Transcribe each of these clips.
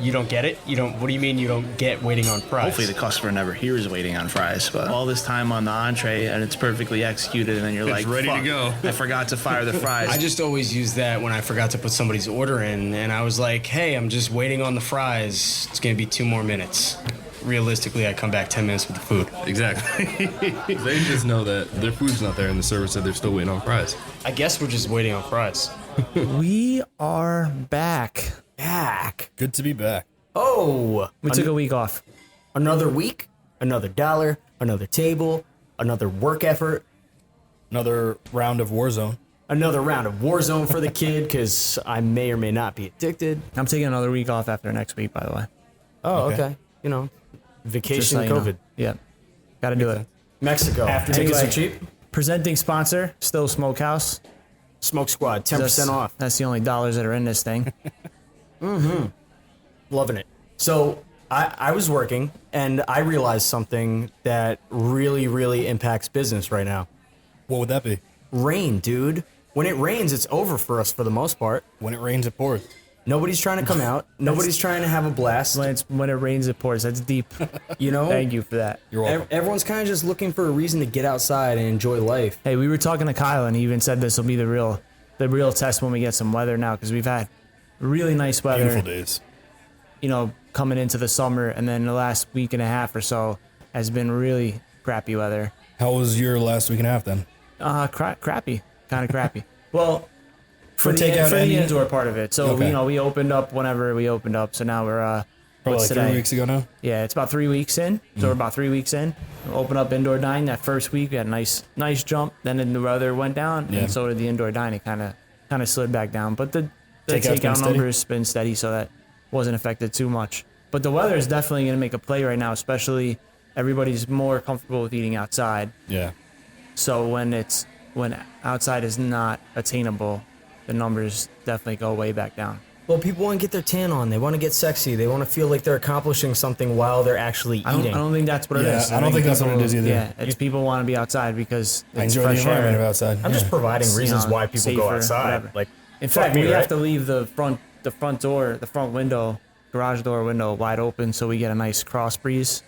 You don't get it? You don't? What do you mean you don't get waiting on fries? Hopefully the customer never hears waiting on fries, but all this time on the entree and it's perfectly executed, and then you're like, ready to go. I forgot to fire the fries. I just always use that when I forgot to put somebody's order in, and I was like, hey, I'm just waiting on the fries. It's going to be 2 more minutes. Realistically, I come back 10 minutes with the food. Exactly. They just know that their food's not there and the server said they're still waiting on fries. I guess we're just waiting on fries. We are back. Good to be back. Oh, We took a week off. another week, another dollar, another table, another work effort, Another round of Warzone. another round of Warzone for the kid, because I may or may not be addicted. I'm taking another week off after next week, by the way. Oh, Okay. okay. You know, Just vacation, so you know. COVID. Yeah. Got to do it. Mexico. Tickets Anyway. are cheap. Presenting sponsor, Still Smokehouse. Smoke Squad, 10% off. That's the only dollars that are in this thing. Loving it. So I was working, and I realized something that really, really impacts business right now. What would that be? Rain, dude. When it rains, it's over for us for the most part. When it rains, it pours. Nobody's trying to come out. Nobody's trying to have a blast. When it rains, it pours. That's deep. You know? Thank you for that. You're welcome. Everyone's kind of just looking for a reason to get outside and enjoy life. Hey, we were talking to Kyle, and he even said this will be the real test when we get some weather now, because we've had really nice weather. Beautiful days. You know, coming into the summer, and then the last week and a half or so has been really crappy weather. How was your last week and a half then? Crappy, kind of crappy. Well, for takeout the and- indoor part of it. So Okay. we opened up whenever we opened up. So now we're Probably what's like today? 3 weeks ago now. Yeah, it's about 3 weeks in. So we're about 3 weeks in. We opened up indoor dining that first week. We had a nice jump. Then the weather went down, Yeah. and so did the indoor dining. Kind of slid back down. But the Takeout's been takeout steady? numbers been steady, so that wasn't affected too much. But the weather is definitely going to make a play right now, especially everybody's more comfortable with eating outside. Yeah. So when outside is not attainable, the numbers definitely go way back down. Well, people want to get their tan on. They want to get sexy. They want to feel like they're accomplishing something while they're actually I eating. don't think that's what it Yeah, is. I don't think that's what it is either. Yeah, it's people want to be outside because I it's enjoy the fresh environment air. of outside. I'm just providing You reasons know, why people safer, go outside. whatever. Like, In fuck fact, me, we right? have to leave the front door, the front window, garage door window wide open so we get a nice cross breeze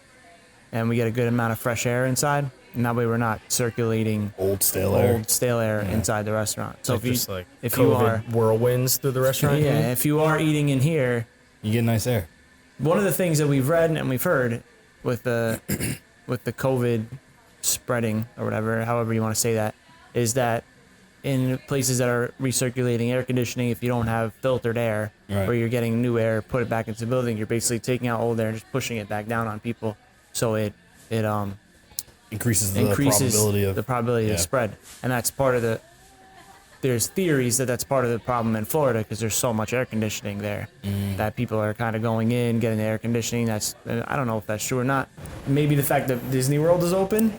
and we get a good amount of fresh air inside. And that way we're not circulating Old stale air. stale air inside the restaurant. So Like if you just like if COVID you are whirlwinds through the restaurant. yeah, if you are eating in here, You get nice air. one of the things that we've read and we've heard with the COVID spreading or whatever, however you want to say that, is that in places that are recirculating air conditioning, if you don't have filtered air, Right. where you're getting new air, put it back into the building, you're basically taking out old air and just pushing it back down on people. So it Increases the increases probability of the probability yeah. to spread, and that's part of the. There's theories that that's part of the problem in Florida because there's so much air conditioning there that people are kind of going in, getting the air conditioning. That's I don't know if that's true or not. Maybe the fact that Disney World is open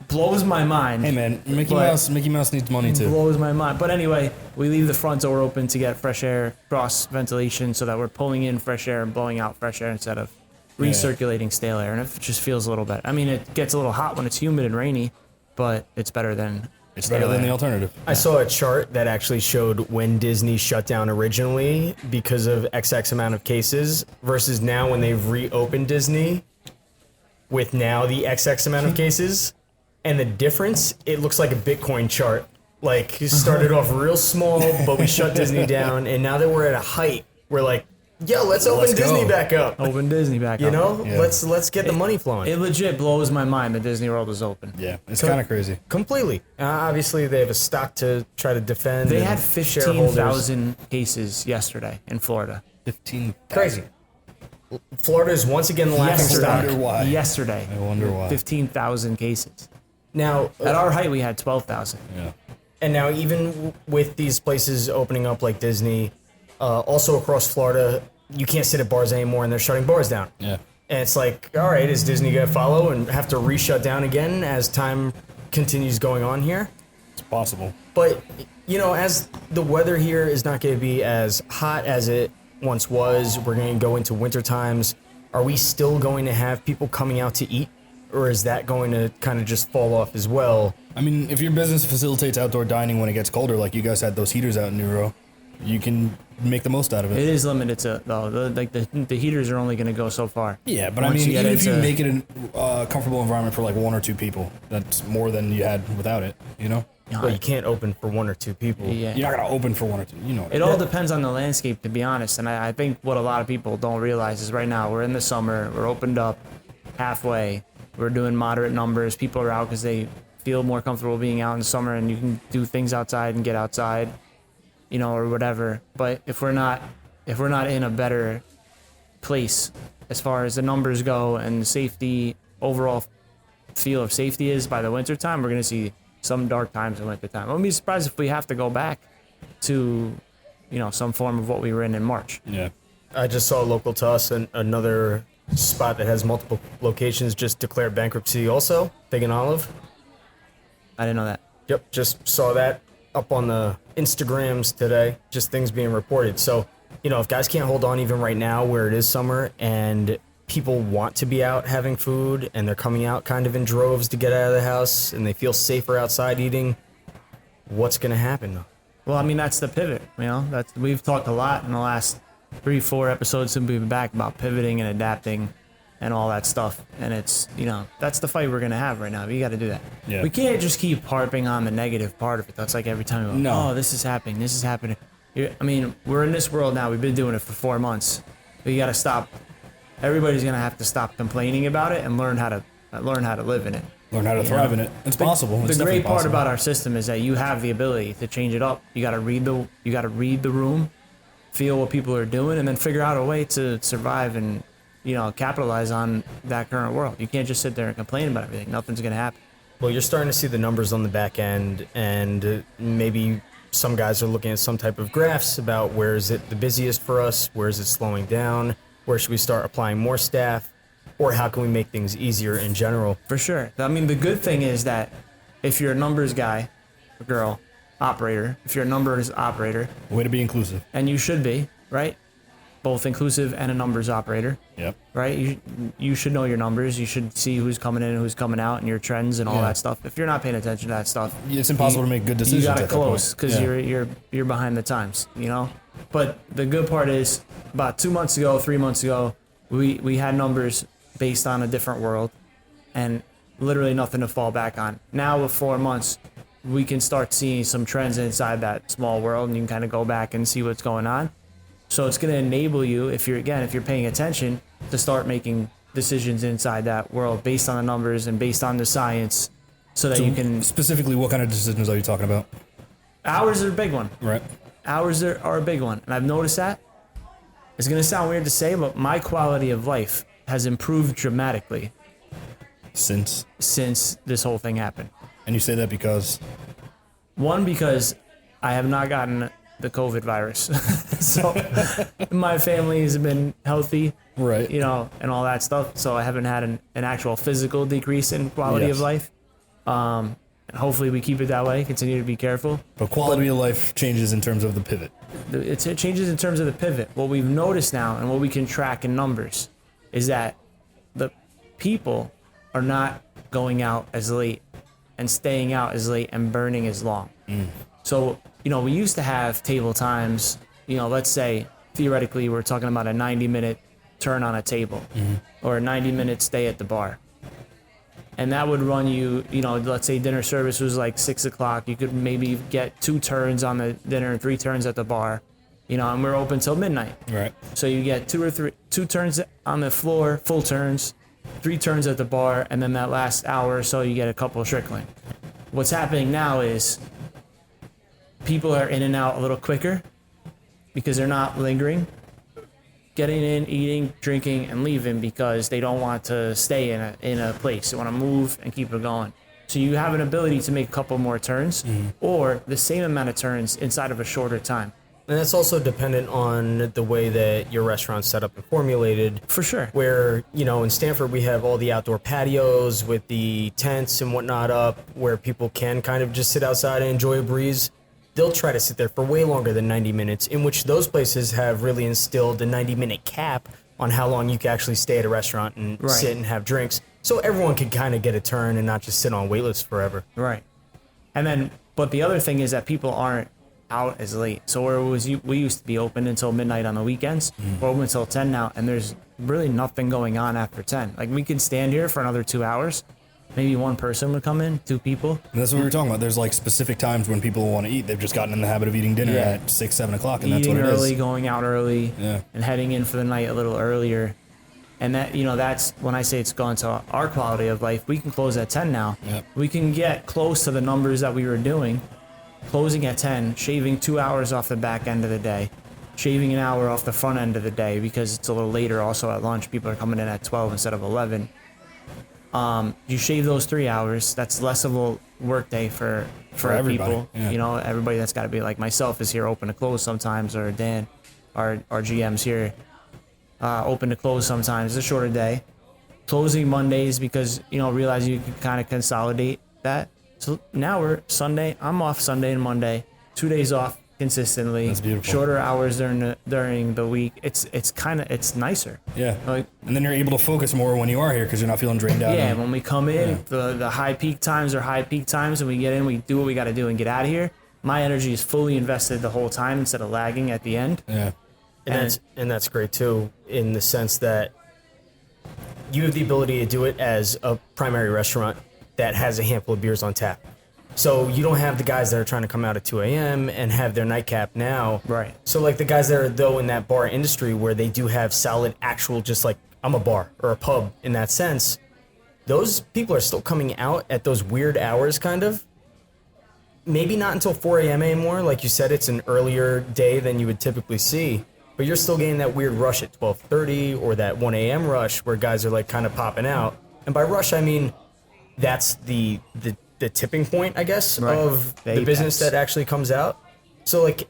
blows my mind. Hey man, Mickey But- Mouse needs money too. Blows my mind. But anyway, we leave the front door open to get fresh air, cross ventilation, so that we're pulling in fresh air and blowing out fresh air instead of recirculating stale air. And it just feels a little better. I mean, it gets a little hot when it's humid and rainy, but it's better than It's better than the alternative. I saw a chart that actually showed when Disney shut down originally because of XX amount of cases versus now when they've reopened Disney with now the XX amount of cases. And the difference, it looks like a Bitcoin chart. Like, it started off real small, but we shut Disney down. And now that we're at a height, we're like, yo, let's open Let's Disney go. back up. open Disney back You up. know, Yeah. let's get the money flowing. It legit blows my mind that Disney World is open. Yeah, it's kind of crazy. Completely. Obviously, they have a stock to try to defend. They and had shareholders. 15,000 cases yesterday in Florida. 15. Crazy. Florida is once again the laughing stock. wonder why. Yesterday. I wonder why. 15,000 cases. Now, At our height, we had 12,000. Yeah. and now even with these places opening up like Disney, also across Florida, you can't sit at bars anymore, and they're shutting bars down. Yeah. And it's like, all right, is Disney gonna follow and have to reshut down again as time continues going on here? It's possible. But you know, as the weather here is not going to be as hot as it once was, we're going to go into winter times. Are we still going to have people coming out to eat, or is that going to kind of just fall off as well? I mean, if your business facilitates outdoor dining when it gets colder, like you guys had those heaters out in New Row, you can make the most out of It it. is limited to though. The heaters are only going to go so far. Yeah, but Once I mean, you get even if you into- make it a comfortable environment for like 1 or 2 people, that's more than you had without it. You know, Well, you can't open for 1 or 2 people. Yeah. you're not gonna open for 1 or 2. You know, It all depends on the landscape, to be honest. And I think what a lot of people don't realize is right now we're in the summer, we're opened up halfway, we're doing moderate numbers. People are out because they feel more comfortable being out in the summer, and you can do things outside and get outside, you know, or whatever. But if we're not in a better place as far as the numbers go and the safety, overall feel of safety is by the winter time, we're gonna see some dark times in winter time. I wouldn't be surprised if we have to go back to, you know, some form of what we were in March. yeah. I just saw local to us and another spot that has multiple locations just declared bankruptcy also, Big and Olive. I didn't know that. Yep, just saw that up on the Instagrams today, just things being reported. So, you know, if guys can't hold on even right now where it is summer and people want to be out having food and they're coming out kind of in droves to get out of the house and they feel safer outside eating, what's going to happen though? Well, I mean, that's the pivot, you know, we've talked a lot in the last 3-4 episodes since we've been back about pivoting and adapting and all that stuff. And it's, you know, that's the fight we're going to have right now. We got to do that. Yeah. We can't just keep harping on the negative part of it. That's like every time we go, No. oh, this is happening. This is happening. I mean, we're in this world now. We've been doing it for 4 months. We got to stop. Everybody's going to have to stop complaining about it and learn how to live in it. Learn how to thrive in it. It's possible. It's The definitely great part possible. about our system is that you have the ability to change it up. You got to read the room, feel what people are doing, and then figure out a way to survive and, you know, capitalize on that current world. You can't just sit there and complain about everything. Nothing's gonna happen. Well, you're starting to see the numbers on the back end, and maybe some guys are looking at some type of graphs about where is it the busiest for us, where is it slowing down, where should we start applying more staff, or how can we make things easier in general. For sure. I mean, the good thing is that if you're a numbers guy, or girl, operator, if you're a numbers operator, Way to be inclusive. and you should be, right? Both inclusive and a numbers operator, Yep. right? You should know your numbers. You should see who's coming in and who's coming out and your trends and all Yeah. that stuff. If you're not paying attention to that stuff, It's impossible to make good decisions. you got to at that point. close because Yeah. you're behind the times, you know. But the good part is, about 2 months ago, 3 months ago, we had numbers based on a different world, and literally nothing to fall back on. Now with 4 months, we can start seeing some trends inside that small world, and you can kind of go back and see what's going on. So it's going to enable you, if you're paying attention, to start making decisions inside that world based on the numbers and based on the science, so that you can. Specifically, what kind of decisions are you talking about? Hours are a big one. Right. Hours are a big one, and I've noticed that. It's going to sound weird to say, but my quality of life has improved dramatically Since. since this whole thing happened. And you say that because. One, because I have not gotten the COVID virus. So my family has been healthy, Right. you know, and all that stuff. So I haven't had an actual physical decrease in quality Yes. of life. And hopefully we keep it that way, continue to be careful. But quality of life changes in terms of the pivot. It changes in terms of the pivot. What we've noticed now and what we can track in numbers is that the people are not going out as late and staying out as late and burning as long. So, you know, we used to have table times, you know, let's say theoretically we're talking about a 90-minute turn on a table or a 90-minute stay at the bar. And that would run you, you know, let's say dinner service was like 6 o'clock. You could maybe get 2 turns on the dinner and 3 turns at the bar, you know, and we're open till midnight. Right. So you get 2 turns on the floor, full turns, 3 turns at the bar, and then that last hour or so you get a couple of trickling. What's happening now is people are in and out a little quicker because they're not lingering, getting in, eating, drinking, and leaving because they don't want to stay in a place. They want to move and keep it going. So you have an ability to make a couple more turns or the same amount of turns inside of a shorter time. And that's also dependent on the way that your restaurant's set up and formulated. For sure. Where, you know, in Stanford, we have all the outdoor patios with the tents and whatnot up where people can kind of just sit outside and enjoy a breeze. They'll try to sit there for way longer than 90 minutes, in which those places have really instilled a 90-minute cap on how long you can actually stay at a restaurant and Right. sit and have drinks. So everyone can kind of get a turn and not just sit on wait lists forever. Right. And then, but the other thing is that people aren't out as late. So where we used to be open until midnight on the weekends. We're open until 10 now, and there's really nothing going on after 10. Like, we could stand here for another 2 hours. Maybe one person would come in, 2 people. And that's what we were talking about. There's like specific times when people want to eat. They've just gotten in the habit of eating dinner at 6, 7 o'clock, and that's what Eating it is. early, going out early, and heading in for the night a little earlier. And that, that's when I say it's gone to our quality of life. We can close at 10 now. Yep. We can get close to the numbers that we were doing, closing at 10, shaving 2 hours off the back end of the day, shaving an hour off the front end of the day because it's a little later also at lunch. People are coming in at 12 instead of 11. You shave those 3 hours, that's less of a work day for everybody, people. yeah. Everybody that's got to be like myself is here open to close sometimes, or Dan, our GM's here. Open to close sometimes. It's a shorter day. Closing Mondays because, realize you can kind of consolidate that. So now we're Sunday. I'm off Sunday and Monday. 2 days off consistently. That's beautiful. Shorter hours during the week. It's nicer. Yeah. Like, And then you're able to focus more when you are here because you're not feeling drained out. yeah, and- when we come in, the high peak times are high peak times, and we get in, we do what we got to do and get out of here. My energy is fully invested the whole time instead of lagging at the end. Yeah. And that's great too, in the sense that you have the ability to do it as a primary restaurant that has a handful of beers on tap. So you don't have the guys that are trying to come out at 2 a.m. and have their nightcap now. Right. So like the guys that are though in that bar industry where they do have solid actual, just like I'm a bar or a pub in that sense, those people are still coming out at those weird hours kind of. Maybe not until 4 a.m. anymore. Like you said, it's an earlier day than you would typically see. But you're still getting that weird rush at 12:30 or that 1 a.m. rush where guys are like kind of popping out. And by rush, I mean that's the tipping point, I guess, Right. of The the business apex. that actually comes out. So like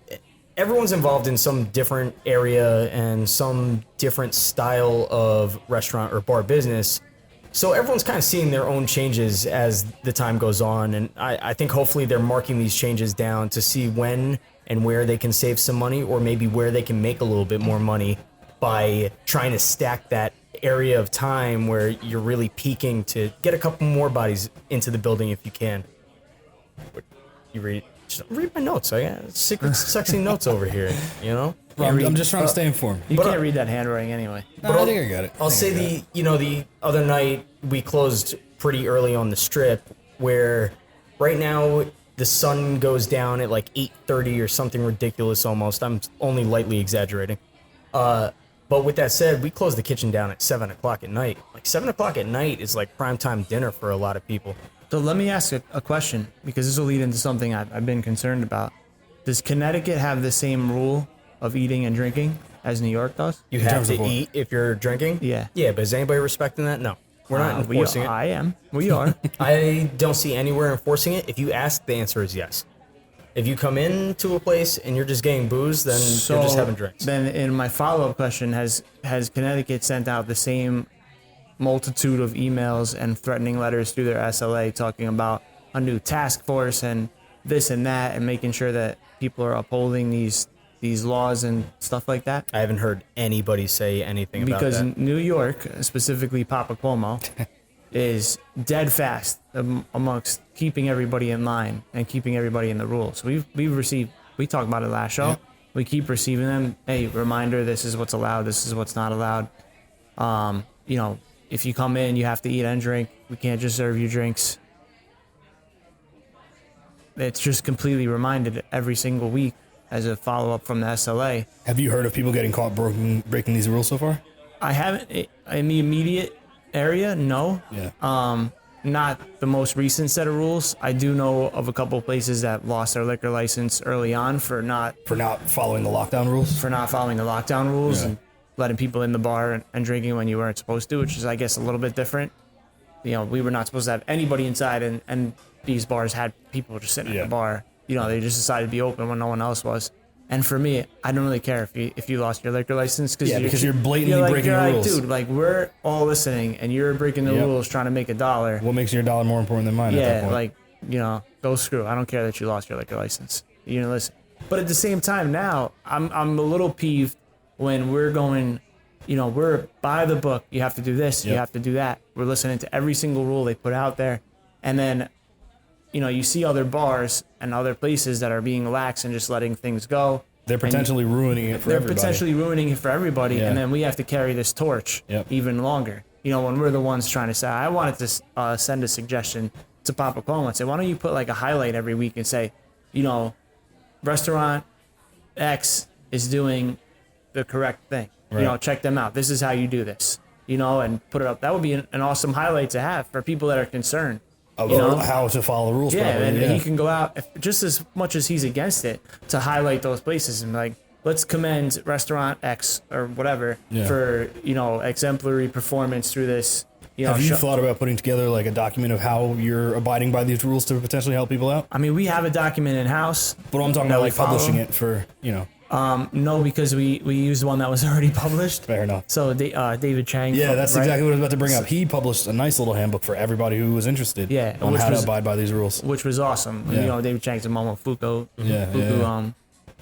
everyone's involved in some different area and some different style of restaurant or bar business. So everyone's kind of seeing their own changes as the time goes on. And I think hopefully they're marking these changes down to see when and where they can save some money, or maybe where they can make a little bit more money by trying to stack that area of time where you're really peaking to get a couple more bodies into the building if you can. You just read my notes. I got secret sexy notes over here, Well, I'm just trying to stay informed. You can't read that handwriting anyway. No, I think I got it. I'll say the other night we closed pretty early on the strip, where right now the sun goes down at like 8:30 or something ridiculous almost. I'm only lightly exaggerating. But with that said, we closed the kitchen down at 7 o'clock at night. Like 7 o'clock at night is like primetime dinner for a lot of people. So let me ask a question, because this will lead into something I've been concerned about. Does Connecticut have the same rule of eating and drinking as New York does? You In have terms to of what? eat if you're drinking? Yeah. Yeah, but is anybody respecting that? No. We're not enforcing it. I am. We are. I don't see anywhere enforcing it. If you ask, the answer is yes. If you come into a place and you're just getting booze, then you're just having drinks. Then in my follow-up question, has Connecticut sent out the same multitude of emails and threatening letters through their SLA talking about a new task force and this and that, and making sure that people are upholding these laws and stuff like that? I haven't heard anybody say anything about Because that. New York, specifically Papa Cuomo, is dead fast amongst keeping everybody in line and keeping everybody in the rules. So we talked about it last show. Yep. We keep receiving them. Hey, reminder, this is what's allowed, this is what's not allowed. If you come in, you have to eat and drink. We can't just serve you drinks. It's just completely reminded every single week as a follow-up from the SLA. Have you heard of people getting caught breaking these rules so far? I haven't in the immediate area. No. Yeah. Not the most recent set of rules. I do know of a couple places that lost their liquor license early on for not following the lockdown rules? following the lockdown rules Yeah. and letting people in the bar and drinking when you weren't supposed to, which is, I guess, a little bit different. We were not supposed to have anybody inside, and these bars had people just sitting at the bar. They just decided to be open when no one else was. And for me, I don't really care if you lost your liquor license, because you're blatantly breaking the rules. Dude, like, we're all listening, and you're breaking the rules trying to make $1. What makes your dollar more important than mine at that point? Go screw. I don't care that you lost your liquor license. You didn't listen. But at the same time, now I'm a little peeved when we're going. We're by the book. You have to do this. You have to do that. We're listening to every single rule they put out there, and then, you see other bars and other places that are being lax and just letting things go. They're potentially ruining it for everybody. They're potentially ruining it for everybody, Yeah. and then we have to carry this torch even longer. When we're the ones trying to say, I wanted to send a suggestion to Papa Cuomo and say, why don't you put like a highlight every week and say, restaurant X is doing the correct thing. Right. Check them out. This is how you do this. And put it up. That would be an awesome highlight to have for people that are concerned. About how to follow the rules properly. And he can go out just as much as he's against it to highlight those places and like, let's commend restaurant X or whatever for exemplary performance through this. Have you thought about putting together like a document of how you're abiding by these rules to potentially help people out? I mean, we have a document in house. But I'm talking about like publishing it for No, because we used one that was already published. Fair enough. So David Chang. Yeah, that's exactly what I was about to bring up. He published a nice little handbook for everybody who was interested on how to abide by these rules. Which was awesome. Yeah. David Chang's a Momo Fuku. Yeah.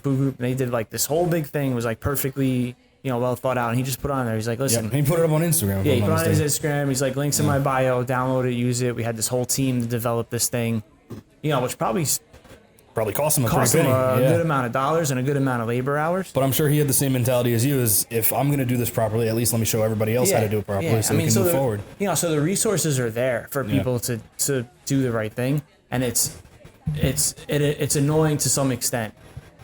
Food group. And they did like this whole big thing. It was like perfectly, well thought out. And he just put it on there. He's like, listen. He put it up on Instagram. Yeah, he put it on his Instagram. He's like, links in my bio. Download it, use it. We had this whole team to develop this thing. Which probably cost him a good amount of dollars and a good amount of labor hours. But I'm sure he had the same mentality as you, as if I'm going to do this properly, at least let me show everybody else how to do it properly so we can move forward. So the resources are there for people to do the right thing. And it's annoying to some extent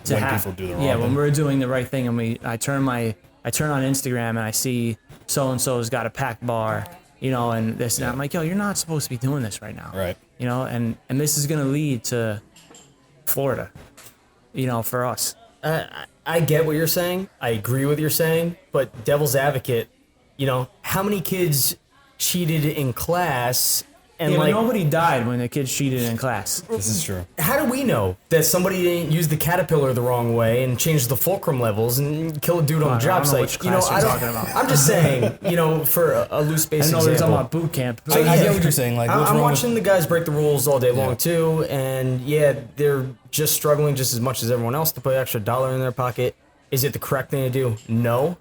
to when have people do the wrong thing. when we're doing the right thing and I turn on Instagram and I see so-and-so's got a packed bar, and this and that. I'm like, yo, you're not supposed to be doing this right now. Right. And this is going to lead to Florida, for us. I get what you're saying. I agree with what you're saying. But devil's advocate, how many kids cheated in class? And but nobody died when the kids cheated in class. This is true. How do we know that somebody didn't use the caterpillar the wrong way and change the fulcrum levels and kill a dude on a job site? I'm just saying, for a loose basic example. I know they're talking about boot camp. I get what you're saying. Like, I'm watching the guys break the rules all day long too, and they're just struggling just as much as everyone else to put an extra dollar in their pocket. Is it the correct thing to do? No.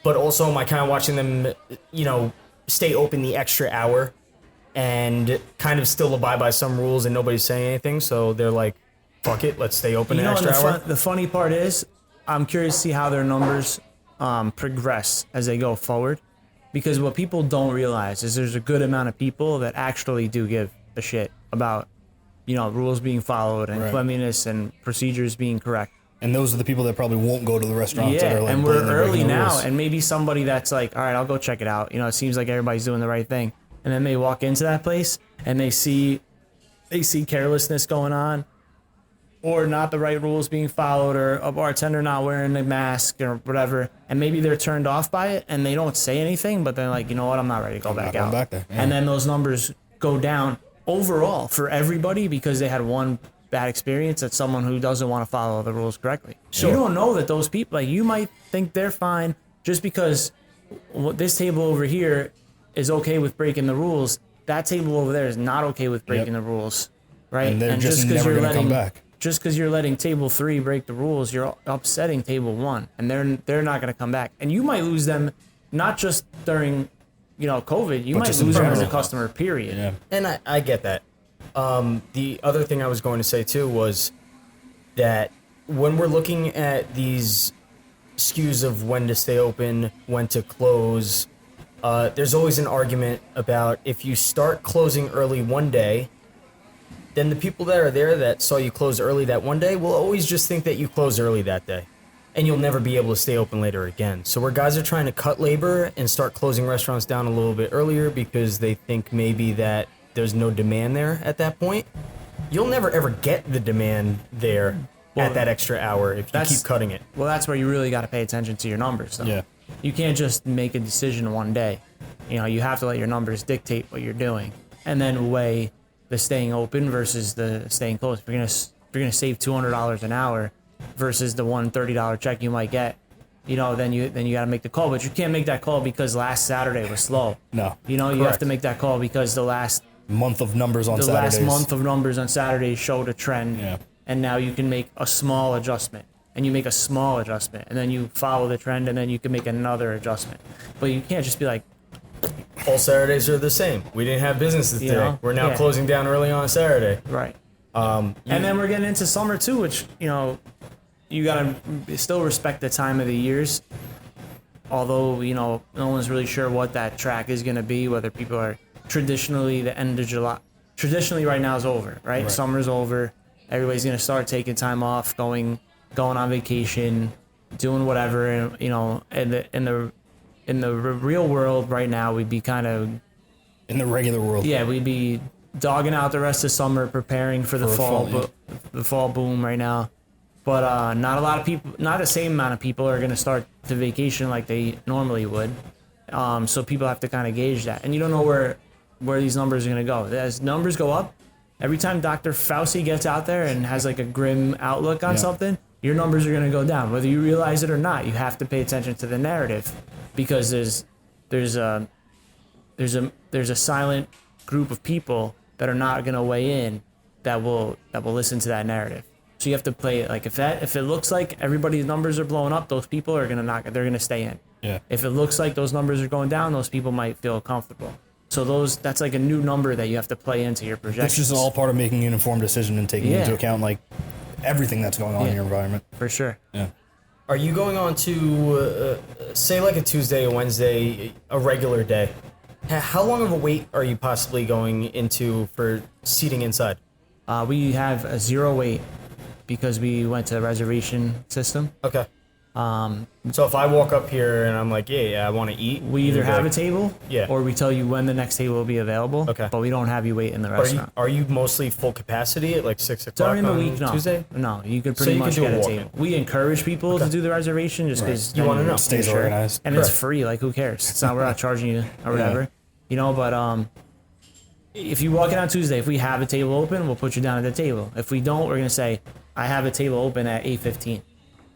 But also, am I kind of watching them, stay open the extra hour and kind of still abide by some rules and nobody's saying anything, so they're like, fuck it, let's stay open an extra hour? The funny part is, I'm curious to see how their numbers progress as they go forward, because what people don't realize is there's a good amount of people that actually do give a shit about, rules being followed and cleanliness and procedures being correct. And those are the people that probably won't go to the restaurants that are like, and we're early now, and maybe somebody that's like, all right, I'll go check it out. It seems like everybody's doing the right thing. And then they walk into that place and they see carelessness going on, or not the right rules being followed, or a bartender not wearing a mask or whatever. And maybe they're turned off by it and they don't say anything, but they're like, you know what, I'm not ready to go back out. Back there. Yeah. And then those numbers go down overall for everybody because they had one bad experience at someone who doesn't want to follow the rules correctly. Sure. You don't know that those people, like, you might think they're fine just because this table over here is okay with breaking the rules. That table over there is not okay with breaking the rules, right? And they're just never going to come back. Just because you're letting table 3 break the rules, you're upsetting table 1, and they're not going to come back. And you might lose them, not just during, COVID. You might lose them as a customer, period. Yeah. And I get that. The other thing I was going to say too was that when we're looking at these skews of when to stay open, when to close, there's always an argument about if you start closing early one day, then the people that are there that saw you close early that one day will always just think that you closed early that day. And you'll never be able to stay open later again. So where guys are trying to cut labor and start closing restaurants down a little bit earlier because they think maybe that there's no demand there at that point, you'll never ever get the demand there at that extra hour if you keep cutting it. Well, that's where you really got to pay attention to your numbers, though. Yeah. You can't just make a decision one day. You have to let your numbers dictate what you're doing, and then weigh the staying open versus the staying closed. If you're gonna save $200 an hour versus the $130 check you might get, then you got to make the call. But you can't make that call because last Saturday was slow. No. You have to make that call because the last month of numbers on Saturdays. The last month of numbers on Saturdays showed a trend. Yeah. And now you can make a small adjustment. And you make a small adjustment, and then you follow the trend, and then you can make another adjustment. But you can't just be like, all Saturdays are the same. We didn't have business today. know? We're now Yeah. closing down early on a Saturday. Right. And then we're getting into summer too, which, you gotta still respect the time of the years. Although, no one's really sure what that track is gonna be, whether people are traditionally the end of July. Traditionally right now is over, right? Summer's over. Everybody's gonna start taking time off, going on vacation, doing whatever, and in the real world right now, we'd be kind of In the regular world. yeah, we'd be dogging out the rest of summer, preparing for the fall, the fall boom right now. But not a lot of people, not the same amount of people are going to start the vacation like they normally would. So people have to kind of gauge that, and you don't know where these numbers are going to go. As numbers go up, every time Dr. Fauci gets out there and has like a grim outlook on something, your numbers are going to go down, whether you realize it or not. You have to pay attention to the narrative, because there's a silent group of people that are not going to weigh in that will listen to that narrative. So you have to play it like if it looks like everybody's numbers are blowing up, those people are going to they're going to stay in. Yeah. If it looks like those numbers are going down, those people might feel comfortable. So that's like a new number that you have to play into your projections. It's just all part of making an informed decision and taking into account like everything that's going on in your environment. For sure. Yeah. Are you going on to, say, like a Tuesday, a Wednesday, a regular day? How long of a wait are you possibly going into for seating inside? We have a 0 wait because we went to a reservation system. Okay. So if I walk up here and I'm like, yeah, I want to eat. We either have a table, or we tell you when the next table will be available. Okay. But we don't have you wait in the restaurant. Are you mostly full capacity at like 6 o'clock During the on week, no. Tuesday? No, you could pretty much do a get a walk-in. table. We encourage people to do the reservation just because You wanna know. Stays organized. and it's free. Like, who cares? It's not, we're not charging you or whatever, But if you walk in on Tuesday, if we have a table open, we'll put you down at the table. If we don't, we're gonna say, I have a table open at 8:15,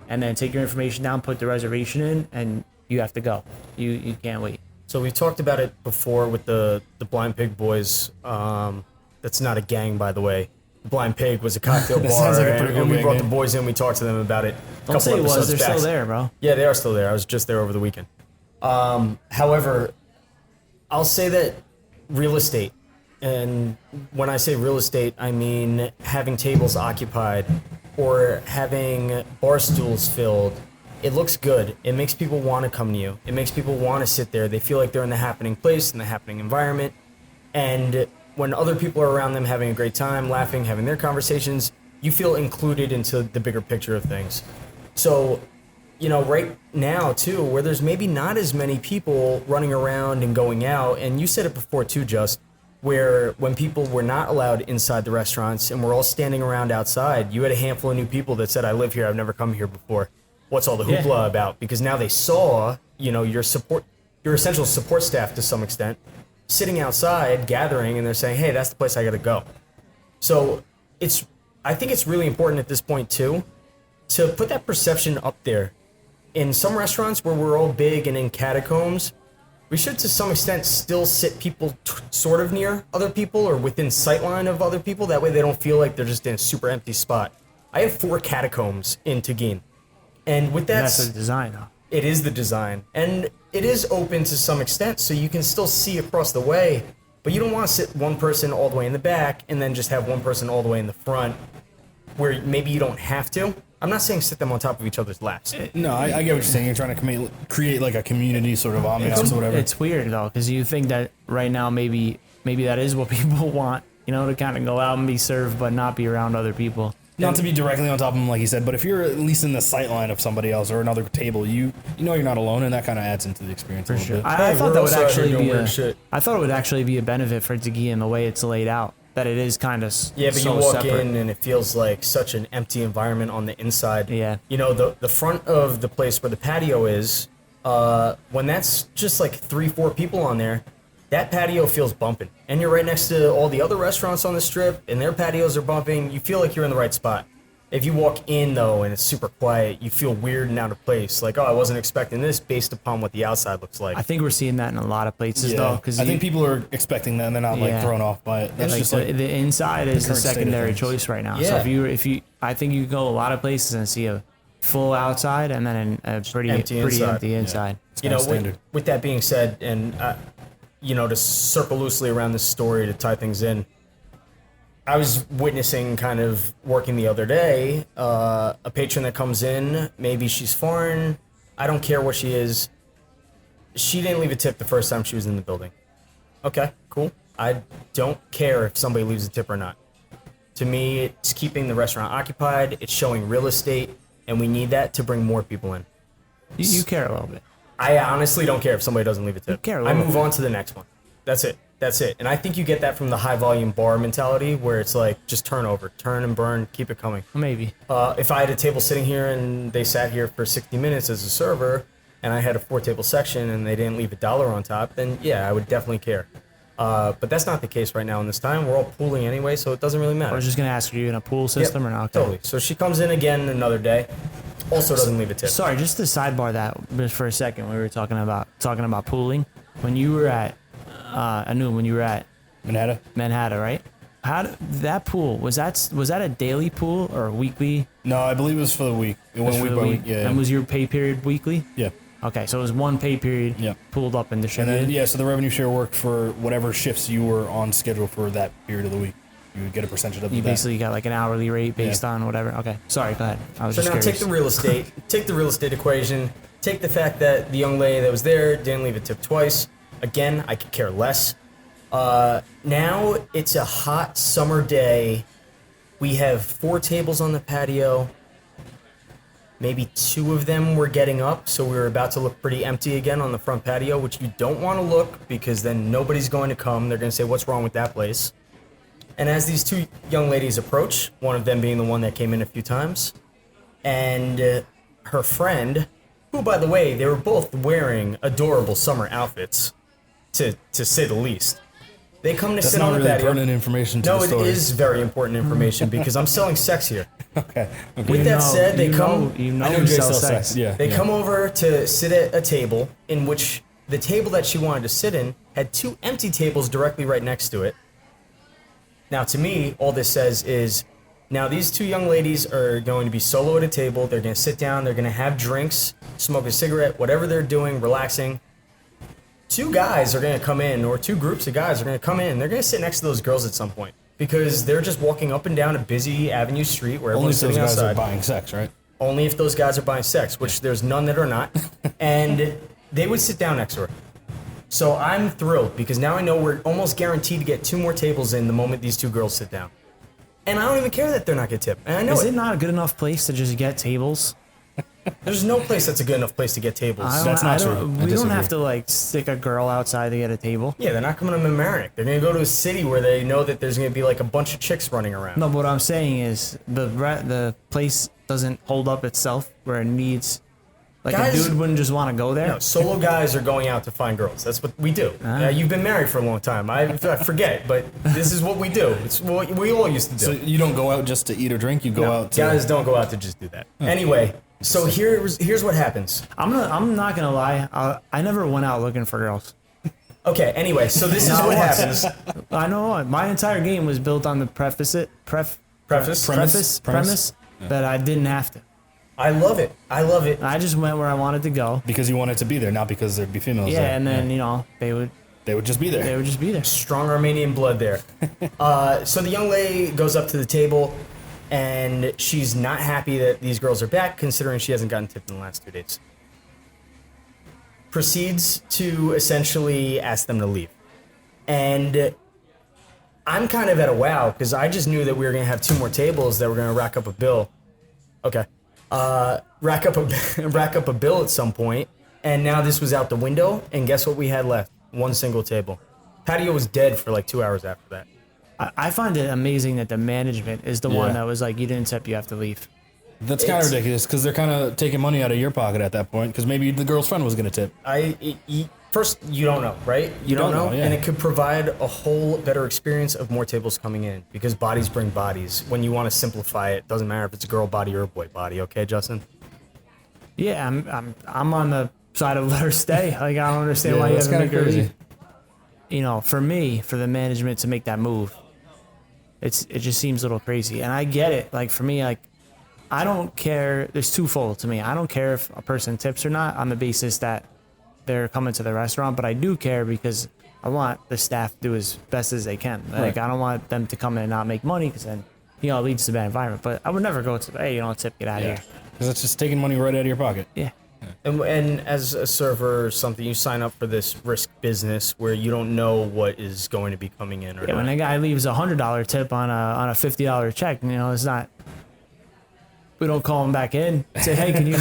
and then take your information down, put the reservation in, and you have to go. You can't wait. So we talked about it before with the Blind Pig Boys. That's not a gang, by the way. Blind Pig was a cocktail bar, sounds like a pretty and good we brought gang the boys in. We talked to them about it. Don't say it was. episodes They're back. still there, bro. Yeah, they are still there. I was just there over the weekend. However, I'll say that real estate, and when I say real estate, I mean having tables occupied or having bar stools filled. It looks good. It makes people want to come to you. It makes people want to sit there. They feel like they're in the happening place, in the happening environment. And when other people are around them having a great time, laughing, having their conversations, you feel included into the bigger picture of things. So, right now, too, where there's maybe not as many people running around and going out, and you said it before, too, Just, where when people were not allowed inside the restaurants and we're all standing around outside, you had a handful of new people that said, I live here, I've never come here before. What's all the hoopla about? Because now they saw, your essential support staff to some extent, sitting outside, gathering, and they're saying, hey, that's the place I gotta go. So I think it's really important at this point, too, to put that perception up there. In some restaurants where we're all big and in catacombs, we should, to some extent, still sit people sort of near other people or within sightline of other people. That way they don't feel like they're just in a super empty spot. I have 4 catacombs in Taguin. And with that, That's the design, though. it is the design. And it is open to some extent, so you can still see across the way. But you don't want to sit one person all the way in the back and then just have one person all the way in the front where maybe you don't have to. I'm not saying sit them on top of each other's laps. No, I get what you're saying. You're trying to create like a community sort of ambiance or whatever. It's weird, though, because you think that right now maybe that is what people want, to kind of go out and be served but not be around other people. Not to be directly on top of them, like you said, but if you're at least in the sight line of somebody else or another table, you know you're not alone, and that kind of adds into the experience a little bit. I thought we're that would also out here actually doing be weird shit. I thought it would actually be a benefit for Taguin the way it's laid out. That it is kind of Yeah, but so you walk separate. in and it feels like such an empty environment on the inside. Yeah. The front of the place where the patio is, when that's just like 3-4 people on there, that patio feels bumping. And you're right next to all the other restaurants on the strip, and their patios are bumping. You feel like you're in the right spot. If you walk in, though, and it's super quiet, you feel weird and out of place. Like, I wasn't expecting this based upon what the outside looks like. I think we're seeing that in a lot of places, though. Because I think people are expecting that and they're not like thrown off by it. That's like just the inside is the current state of secondary things. choice right now. Yeah. So I think you go a lot of places and see a full outside and then a pretty empty empty inside. inside. It's kinda standard. With that being said, and to circle loosely around this story to tie things in, I was witnessing kind of working the other day, a patron that comes in, maybe she's foreign, I don't care what she is. She didn't leave a tip the first time she was in the building. Okay, cool. I don't care if somebody leaves a tip or not. To me, it's keeping the restaurant occupied, it's showing real estate, and we need that to bring more people in. You care a little bit. I honestly don't care if somebody doesn't leave a tip. You care a I little move bit. on to the next one. That's it. And I think you get that from the high volume bar mentality where it's like, just turn and burn, keep it coming. Maybe. If I had a table sitting here and they sat here for 60 minutes as a server, and I had a 4-table section and they didn't leave $1 on top, then yeah, I would definitely care. But that's not the case right now in this time. We're all pooling anyway, so it doesn't really matter. I was just gonna ask, are you in a pool system or not? Okay. Totally. So she comes in again another day, also doesn't leave a tip. Sorry, just to sidebar that just for a second. We were talking about pooling. When you were at, when you were at Manhattan? right? How did that pool was that a daily pool or a weekly? No, I believe it was for the week. It went For week the by week? week. Yeah. And was your pay period weekly? yeah. Okay, so it was one pay period. Yeah. Pooled up and And distributed. then, yeah, so the revenue share worked for whatever shifts you were on schedule for that period of the week. You would get a percentage of You that. basically got like an hourly rate based Yeah. on whatever. Okay, sorry, go ahead. I was So just now curious. take the real estate equation, take the fact that the young lady that was there didn't leave a tip twice. Again, I could care less. Now it's a hot summer day. We have 4 tables on the patio. Maybe 2 of them were getting up, so we were about to look pretty empty again on the front patio, which you don't want to look because then nobody's going to come. They're going to say, what's wrong with that place? And as these 2 young ladies approach, one of them being the one that came in a few times, and her friend, who, by the way, they were both wearing adorable summer outfits, to say the least. They come to That's sit not on the really patio. pertinent information to No, the it story. is very important information because I'm selling sex here. Okay. With that said, they come. I You know know, Jay you sell sells sex. sex. Yeah. They yeah. come over to sit at a table in which the table that she wanted to sit in had 2 empty tables directly right next to it. Now, to me, all this says is, now these 2 young ladies are going to be solo at a table. They're going to sit down. They're going to have drinks, smoke a cigarette, whatever they're doing, relaxing. 2 guys are going to come in, or 2 groups of guys are going to come in. They're going to sit next to those girls at some point because they're just walking up and down a busy Avenue Street where Only everyone's if those sitting guys outside. are buying sex, right? Only if those guys are buying sex, which there's none that are not. And they would sit down next to her. So I'm thrilled because now I know we're almost guaranteed to get 2 more tables in the moment these 2 girls sit down. And I don't even care that they're not get tipped. And I know Is it. it not a good enough place to just get tables? There's no place that's a good enough place to get tables. That's not true. I We don't disagree. have to like stick a girl outside to get a table. Yeah, they're not coming to Mamaroneck. They're going to go to a city where they know that there's going to be like a bunch of chicks running around. No, but what I'm saying is the place doesn't hold up itself where it needs. Like Guys- a dude wouldn't just want to go there. No, solo guys are going out to find girls. That's what we do. You've been married for a long time. I forget, but this is what we do. It's what we all used to do. So you don't go out just to eat or drink. You go out to. Guys don't go out to just do that. Anyway, so here's what happens. I'm not gonna lie. I never went out looking for girls. Okay, anyway, so this is Not what once. happens. I know my entire game was built on the premise that I didn't have to. I love it. I love it. I just went where I wanted to go. Because you wanted to be there, not because there'd be females Yeah, there. and then you know they would just be there. just be there. Strong Armenian blood there. So the young lady goes up to the table, and she's not happy that these girls are back, considering she hasn't gotten tipped in the last 2 days. Proceeds to essentially ask them to leave. And I'm kind of at a wow, because I just knew that we were going to have 2 more tables that were going to rack up a bill. Okay. Rack up a bill at some point, and now this was out the window, and guess what we had left? 1 single table. Patio was dead for like 2 hours after that. I find it amazing that the management is the one Yeah. that was like, you didn't tip, you have to leave. That's kind of ridiculous because they're kind of taking money out of your pocket at that point because maybe the girl's friend was going to tip. First, you don't know, right? You don't know, yeah. and it could provide a whole better experience of more tables coming in because bodies bring bodies. When you want to simplify it, doesn't matter if it's a girl body or a boy body. Okay, Justin? Yeah, I'm on the side of let her stay. Like I don't understand Yeah, why you that's have to kinda make her crazy. leave. You know, for me, for the management to make that move, it just seems a little crazy. And I get it. Like for me, like I don't care. There's twofold to me. I don't care if a person tips or not on the basis that they're coming to the restaurant, but I do care because I want the staff to do as best as they can. Like, I don't want them to come in and not make money because then, it leads to a bad environment. But I would never go to, hey, tip, get out of here. Because it's just taking money right out of your pocket. Yeah. And as a server or something, you sign up for this risk business where you don't know what is going to be coming in. Or Yeah, when a guy leaves $100 tip on a $50 check, it's not. We don't call him back in. Say, hey, can you?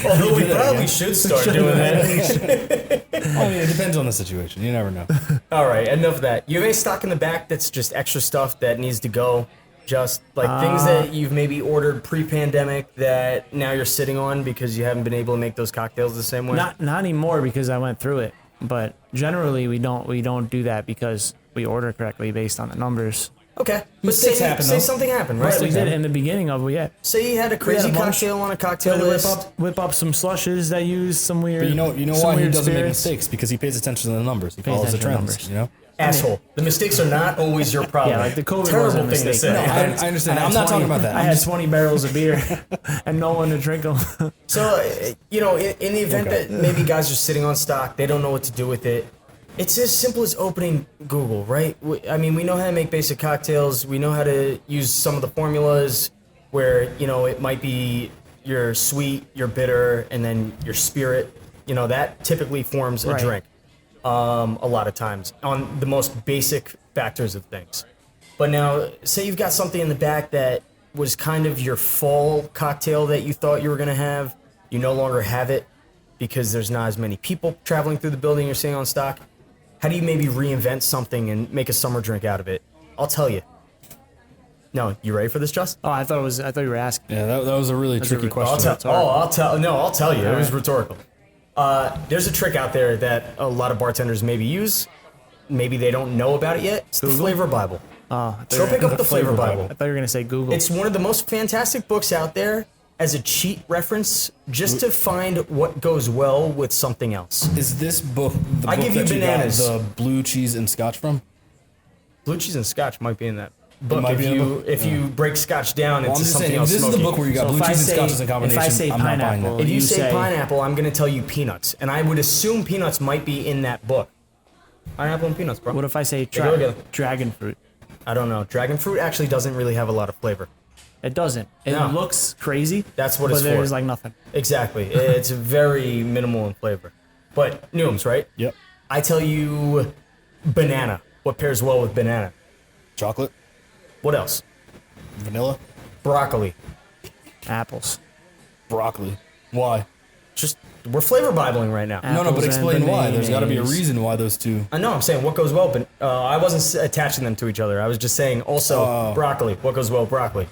Although we probably should start doing that. I mean, it depends on the situation. You never know. All right, enough of that. You have any stock in the back that's just extra stuff that needs to go? Just like things that you've maybe ordered pre-pandemic that now you're sitting on because you haven't been able to make those cocktails the same way? Not anymore because I went through it. But generally, we don't do that because we order correctly based on the numbers. Okay, but Mistakes say happen, say though. something happened, right? We did it in the beginning of yeah. Say you had a crazy bunch. cocktail on a cocktail list. Whip up some slushes that use some weird. But you know some why he weird doesn't make spirits. mistakes? Because he pays attention to the numbers. He Pays follows the attention to trends. numbers. Asshole. The mistakes are not always your problem. Yeah, like the COVID Terrible wasn't a thing to mistake. say. No, I understand. I'm not talking about that. I had 20 barrels of beer and no one to drink them. So, in the event that maybe guys are sitting on stock, they don't know what to do with it. It's as simple as opening Google, right? We know how to make basic cocktails. We know how to use some of the formulas where, it might be your sweet, your bitter, and then your spirit. That typically forms a Right. drink a lot of times on the most basic factors of things. But now, say you've got something in the back that was kind of your fall cocktail that you thought you were going to have. You no longer have it because there's not as many people traveling through the building you're seeing on stock. How do you maybe reinvent something and make a summer drink out of it? I'll tell you. No, you ready for this, Just? Oh, I thought you were asking. Yeah, that was a really tricky question. I'll tell you. It was rhetorical. There's a trick out there that a lot of bartenders maybe use. Maybe they don't know about it yet. It's the Flavor Bible. Go pick up the Flavor Bible. I thought you were gonna say Google. It's one of the most fantastic books out there as a cheat reference, just to find what goes well with something else. Is this book the I book give you that bananas. you got the blue cheese and scotch from? Blue cheese and scotch might be in that book might be in the book? if you break scotch down Well, into I'm just something saying, if else this is smoky. the book where you got So blue if I cheese and say- scotch as a if I combination, say I'm not buying pineapple- that. If you you say say- pineapple, I'm going to tell you peanuts, and I would assume peanuts might be in that book. Pineapple and peanuts, bro. What if I say go together. dragon fruit? I don't know. Dragon fruit actually doesn't really have a lot of flavor. It doesn't. It No. looks crazy. That's what but it's for. there's like nothing. Exactly. It's very minimal in flavor. But Nooms, right? Yep. I tell you banana. What pairs well with banana? Chocolate, What else? vanilla, Broccoli. Apples. broccoli. Why? Just, we're flavor Bibling right now. No, but Apples and explain why. There's got to be a bananas. reason why those two. I know, I'm saying what goes well, but I wasn't attaching them to each other. I was just saying also broccoli. What goes well with broccoli?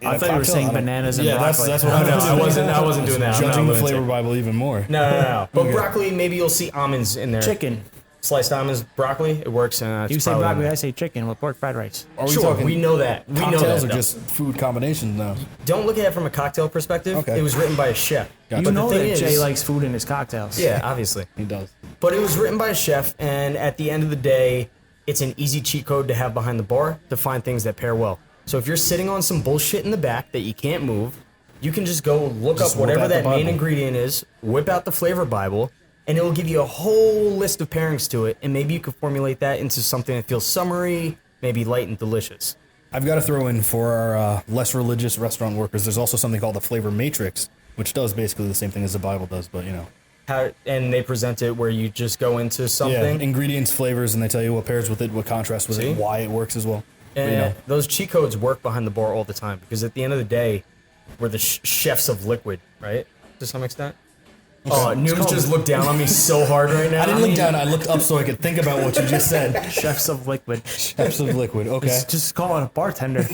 I thought you were saying bananas and Yeah, broccoli. that's what No, I'm no, doing. I wasn't doing that. I'm Judging not the flavor lunatic. Bible even more. No. But broccoli, maybe you'll see almonds in there. Chicken. Sliced almonds, broccoli, it works. You say broccoli, I say chicken with pork fried rice. Are we Sure, talking we know that. We know cocktails that. or though. just food combinations now? Don't look at it from a cocktail perspective. Okay. It was written by a chef. Gotcha. You But know the thing that is, Jay likes food in his cocktails. Yeah, obviously. He does. But it was written by a chef, and at the end of the day, it's an easy cheat code to have behind the bar to find things that pair well. So if you're sitting on some bullshit in the back that you can't move, you can just go look Just up whip whatever out the that main Bible. ingredient is, whip out the flavor Bible, and it will give you a whole list of pairings to it, and maybe you could formulate that into something that feels summery, maybe light and delicious. I've got to throw in for our less religious restaurant workers, there's also something called the flavor matrix, which does basically the same thing as the Bible does, but you know. And they present it where you just go into Yeah, something. ingredients, flavors, and they tell you what pairs with it, what contrasts with See? it, why it works as well. But, And you know, those cheat codes work behind the bar all the time because at the end of the day, we're the chefs of liquid, right? To some extent. Oh, Nooms just looked down on me so hard right now. I didn't look down, I looked up so I could think about what you just said. Chefs of liquid. Chefs of liquid, okay. Just call it a bartender.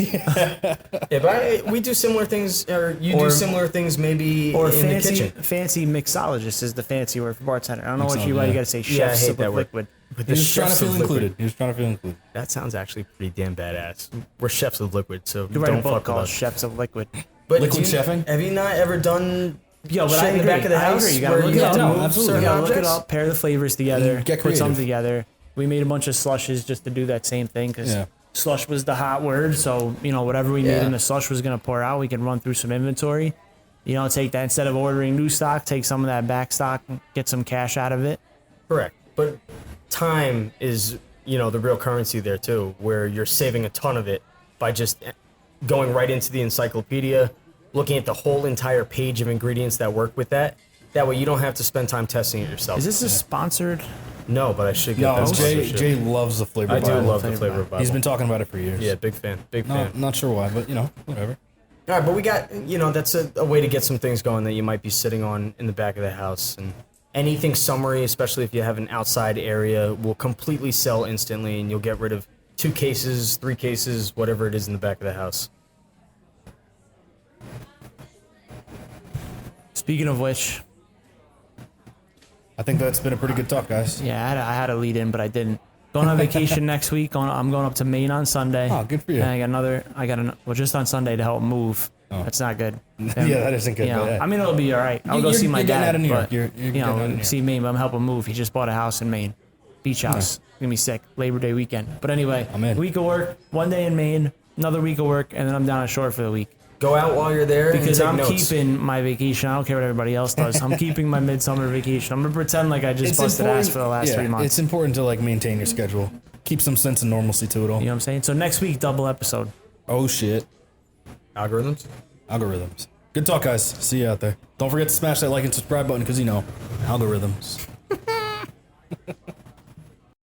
We do similar things, or you do Or- similar things maybe Or in the kitchen. fancy mixologist is the fancy word for bartender. I don't know why Mixologist, you gotta say Yeah, I chefs hate of that word. liquid. With He the was trying to chefs feel of liquid. included. He was trying to feel included. That sounds actually pretty damn badass. We're chefs of liquid, so You write a don't book fuck with called us. Chefs of Liquid. But Liquid do you- chefing? Have you not ever done Yo, but shit I in the agree. back of the I house agree. You gotta where look you it have up. to No, move absolutely. certain You gotta look it objects? up, pair the flavors together, Get put something creative. together. We made a bunch of slushes just to do that same thing because Yeah. slush was the hot word. So, whatever we Yeah. made in the slush was going to pour out. We could run through some inventory. take that instead of ordering new stock, take some of that back stock, and get some cash out of it. Correct. But time is, the real currency there too, where you're saving a ton of it by just going right into the encyclopedia, looking at the whole entire page of ingredients that work with that. That way you don't have to spend time testing it yourself. Is this a sponsored? No, but I should get No, that Jay, sponsorship. Jay loves the flavor I do Bible. love the flavor Bible. He's been talking about it for years. Yeah, big fan. Big fan. Not sure why, but whatever. All right, but we got, that's a way to get some things going that you might be sitting on in the back of the house. And anything summery, especially if you have an outside area, will completely sell instantly, and you'll get rid of 2 cases, 3 cases, whatever it is in the back of the house. Speaking of which, I think that's been a pretty good talk, guys. yeah, I had a lead in, but I didn't. Going on vacation next week. I'm going up to Maine on Sunday. Oh, good for you. And just on Sunday to help move. Oh. That's not good. Yeah, that isn't good. But yeah. I mean, it'll be all right. I'll go You're- see my you're getting dad. out of New York. but, You're getting out of New York. see Maine, but I'm helping move. He just bought a house in Maine. Beach house. Nice. Gonna be sick. Labor Day weekend. But anyway, I'm in. week of work, 1 day in Maine, another week of work, and then I'm down ashore for the week. Go out while you're there Because and I'm take notes. keeping my vacation. I don't care what everybody else does. I'm keeping my midsummer vacation. I'm gonna pretend like I just busted ass for the last 3 months. It's important to maintain your schedule. Keep some sense of normalcy to it all. You know what I'm saying? So next week, double episode. Oh shit. Algorithms? Algorithms. Good talk, guys. See you out there. Don't forget to smash that like and subscribe button because algorithms.